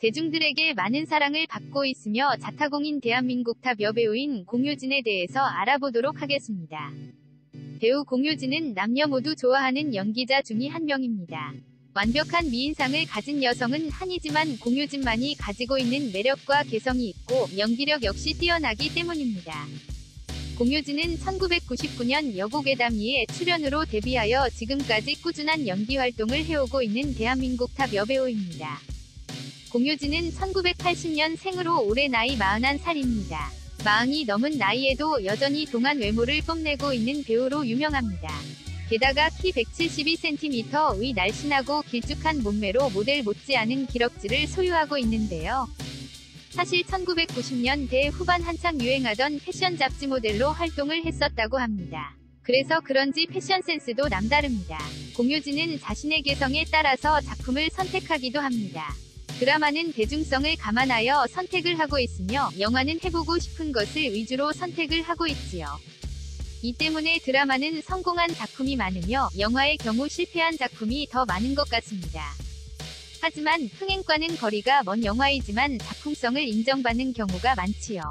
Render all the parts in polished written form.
대중들에게 많은 사랑을 받고 있으며 자타공인 대한민국 탑 여배우인 공효진에 대해서 알아보도록 하겠습니다. 배우 공효진은 남녀 모두 좋아하는 연기자 중의 한 명입니다. 완벽한 미인상을 가진 여성은 아니지만 공효진만이 가지고 있는 매력과 개성이 있고 연기력 역시 뛰어나기 때문입니다. 공효진은 1999년 여고괴담2에 출연으로 데뷔하여 지금까지 꾸준한 연기 활동을 해오고 있는 대한민국 탑 여배우입니다. 공효진은 1980년 생으로 올해 나이 41살입니다. 40이 넘은 나이에도 여전히 동안 외모를 뽐내고 있는 배우로 유명합니다. 게다가 키 172cm의 날씬하고 길쭉한 몸매로 모델 못지않은 기럭지를 소유하고 있는데요. 사실 1990년대 후반 한창 유행하던 패션 잡지 모델로 활동을 했었다고 합니다. 그래서 그런지 패션 센스도 남다릅니다. 공효진은 자신의 개성에 따라서 작품을 선택하기도 합니다. 드라마는 대중성을 감안하여 선택을 하고 있으며 영화는 해보고 싶은 것을 위주로 선택을 하고 있지요. 이 때문에 드라마는 성공한 작품이 많으며 영화의 경우 실패한 작품이 더 많은 것 같습니다. 하지만 흥행과는 거리가 먼 영화이지만 작품성을 인정받는 경우가 많지요.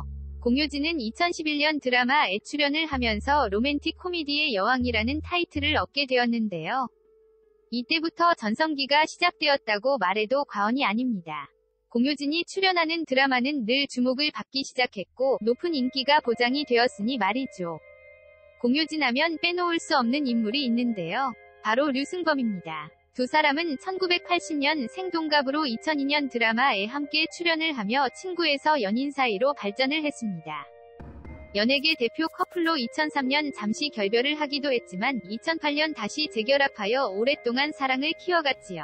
공효진은 2011년 드라마에 출연을 하면서 로맨틱 코미디의 여왕이라는 타이틀을 얻게 되었는데요. 이때부터 전성기가 시작되었다고 말해도 과언이 아닙니다. 공효진이 출연하는 드라마는 늘 주목을 받기 시작했고 높은 인기가 보장이 되었으니 말이죠. 공효진 하면 빼놓을 수 없는 인물이 있는데요. 바로 류승범입니다. 두 사람은 1980년 생동갑으로 2002년 드라마에 함께 출연을 하며 친구에서 연인 사이로 발전을 했습니다. 연예계 대표 커플로 2003년 잠시 결별을 하기도 했지만 2008년 다시 재결합하여 오랫동안 사랑을 키워갔지요.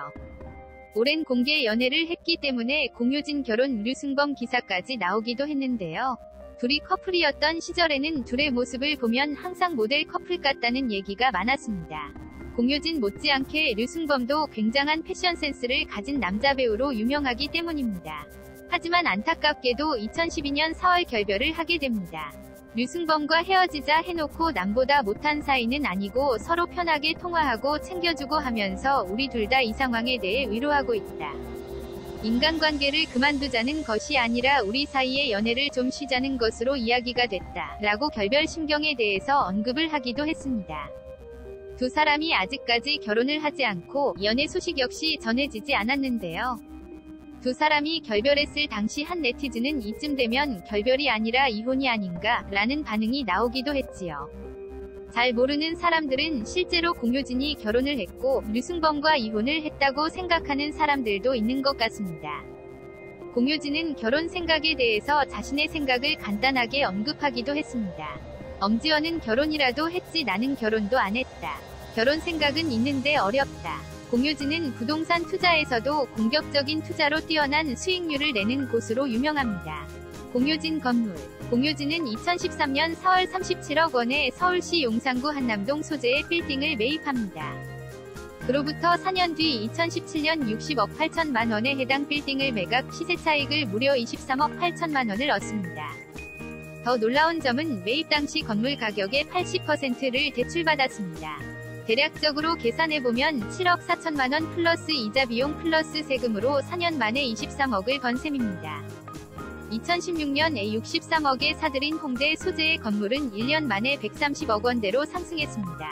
오랜 공개 연애를 했기 때문에 공효진 결혼 류승범 기사까지 나오기도 했는데요. 둘이 커플이었던 시절에는 둘의 모습을 보면 항상 모델 커플 같다는 얘기가 많았습니다. 공효진 못지않게 류승범도 굉장한 패션 센스를 가진 남자 배우로 유명하기 때문입니다. 하지만 안타깝게도 2012년 4월 결별을 하게 됩니다. 류승범과 헤어지자 해놓고 남보다 못한 사이는 아니고 서로 편하게 통화하고 챙겨주고 하면서 우리 둘 다 이 상황에 대해 위로하고 있다. 인간관계를 그만두자는 것이 아니라 우리 사이의 연애를 좀 쉬자는 것으로 이야기가 됐다. 라고 결별 심경에 대해서 언급을 하기도 했습니다. 두 사람이 아직까지 결혼을 하지 않고 연애 소식 역시 전해지지 않았는데요. 두 사람이 결별했을 당시 한 네티즌은 이쯤 되면 결별이 아니라 이혼이 아닌가 라는 반응이 나오기도 했지요. 잘 모르는 사람들은 실제로 공효진이 결혼을 했고 류승범과 이혼을 했다고 생각하는 사람들도 있는 것 같습니다. 공효진은 결혼 생각에 대해서 자신의 생각을 간단하게 언급하기도 했습니다. 엄지원은 결혼이라도 했지 나는 결혼도 안 했다. 결혼 생각은 있는데 어렵다. 공효진은 부동산 투자에서도 공격적인 투자로 뛰어난 수익률을 내는 곳으로 유명합니다. 공효진 건물. 공효진은 2013년 4월 37억 원에 서울시 용산구 한남동 소재의 빌딩을 매입합니다. 그로부터 4년 뒤 2017년 60억 8천만 원에 해당 빌딩을 매각, 시세 차익을 무려 23억 8천만 원을 얻습니다. 더 놀라운 점은 매입 당시 건물 가격의 80%를 대출받았습니다. 대략적으로 계산해보면 7억 4천만 원 플러스 이자 비용 플러스 세금으로 4년 만에 23억을 번 셈입니다. 2016년에 63억에 사들인 홍대 소재의 건물은 1년 만에 130억 원대로 상승했습니다.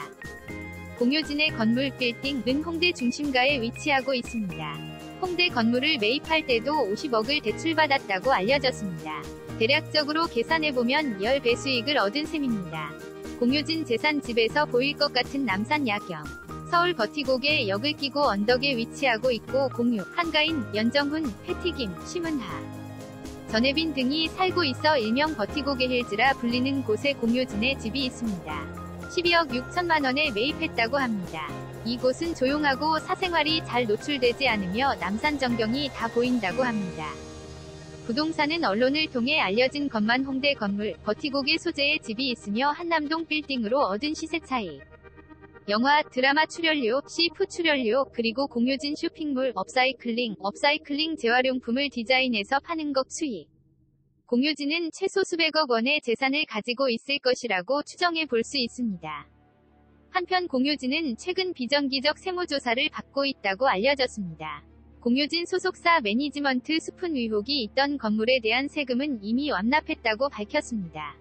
공효진의 건물 빌딩은 홍대 중심가에 위치하고 있습니다. 홍대 건물을 매입할 때도 50억을 대출받았다고 알려졌습니다. 대략적으로 계산해보면 10배 수익을 얻은 셈입니다. 공효진 재산 집에서 보일 것 같은 남산 야경. 서울 버티고개 역을 끼고 언덕에 위치하고 있고 공유, 한가인, 연정훈, 패티김, 심은하, 전혜빈 등이 살고 있어 일명 버티고개 힐즈라 불리는 곳에 공효진의 집이 있습니다. 12억 6천만 원에 매입했다고 합니다. 이곳은 조용하고 사생활이 잘 노출되지 않으며 남산 전경이 다 보인다고 합니다. 부동산은 언론을 통해 알려진 것만 홍대 건물, 버티고개 소재의 집이 있으며 한남동 빌딩으로 얻은 시세 차익. 영화, 드라마 출연료, CF 출연료, 그리고 공효진 쇼핑몰, 업사이클링 재활용품을 디자인해서 파는 것 수익. 공효진은 최소 수백억 원의 재산을 가지고 있을 것이라고 추정해 볼 수 있습니다. 한편 공효진은 최근 비정기적 세무조사를 받고 있다고 알려졌습니다. 공효진 소속사 매니지먼트 스푼 의혹이 있던 건물에 대한 세금은 이미 완납했다고 밝혔습니다.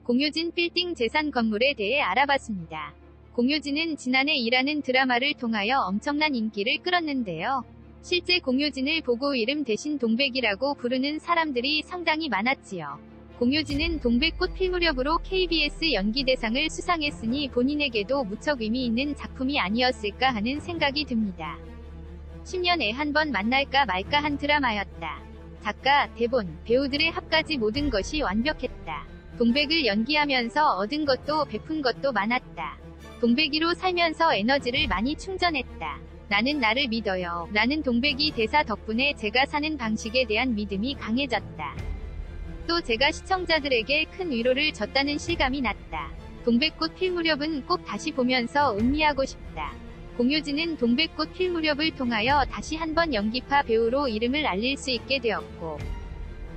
공효진 빌딩 재산 건물에 대해 알아봤습니다. 공효진은 지난해 일하는 드라마를 통하여 엄청난 인기를 끌었는데요. 실제 공효진을 보고 이름 대신 동백이라고 부르는 사람들이 상당히 많았지요. 공효진은 동백꽃 필 무렵으로 KBS 연기대상을 수상했으니 본인에게도 무척 의미 있는 작품이 아니었을까 하는 생각이 듭니다. 10년에 한 번 만날까 말까 한 드라마였다. 작가, 대본, 배우들의 합까지 모든 것이 완벽했다. 동백을 연기하면서 얻은 것도 베푼 것도 많았다. 동백이로 살면서 에너지를 많이 충전했다. 나는 나를 믿어요. 라는 동백이 대사 덕분에 제가 사는 방식에 대한 믿음이 강해졌다. 또 제가 시청자들에게 큰 위로를 줬다는 실감이 났다. 동백꽃 필 무렵은 꼭 다시 보면서 음미하고 싶다. 공효진은 동백꽃 필 무렵을 통하여 다시 한번 연기파 배우로 이름을 알릴 수 있게 되었고,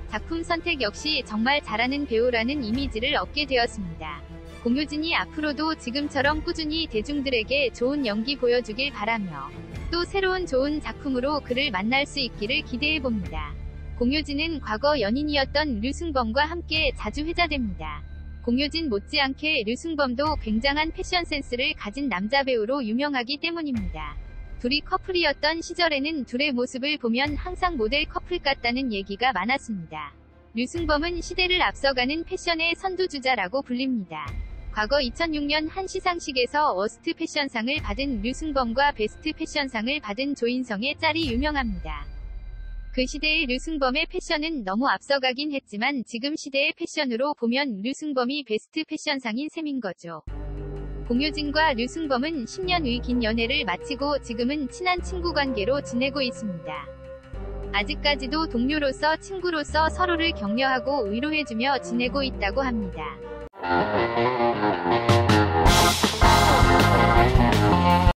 작품 선택 역시 정말 잘하는 배우라는 이미지를 얻게 되었습니다. 공효진이 앞으로도 지금처럼 꾸준히 대중들에게 좋은 연기 보여주길 바라며, 또 새로운 좋은 작품으로 그를 만날 수 있기를 기대해봅니다. 공효진은 과거 연인이었던 류승범과 함께 자주 회자됩니다. 공효진 못지않게 류승범도 굉장한 패션 센스를 가진 남자 배우로 유명하기 때문입니다. 둘이 커플이었던 시절에는 둘의 모습을 보면 항상 모델 커플 같다는 얘기가 많았습니다. 류승범은 시대를 앞서가는 패션의 선두주자라고 불립니다. 과거 2006년 한 시상식에서 워스트 패션상을 받은 류승범과 베스트 패션상을 받은 조인성의 짤이 유명합니다. 그 시대의 류승범의 패션은 너무 앞서가긴 했지만 지금 시대의 패션으로 보면 류승범이 베스트 패션상인 셈인 거죠. 공효진과 류승범은 10년의 긴 연애를 마치고 지금은 친한 친구 관계로 지내고 있습니다. 아직까지도 동료로서 친구로서 서로를 격려하고 위로해주며 지내고 있다고 합니다.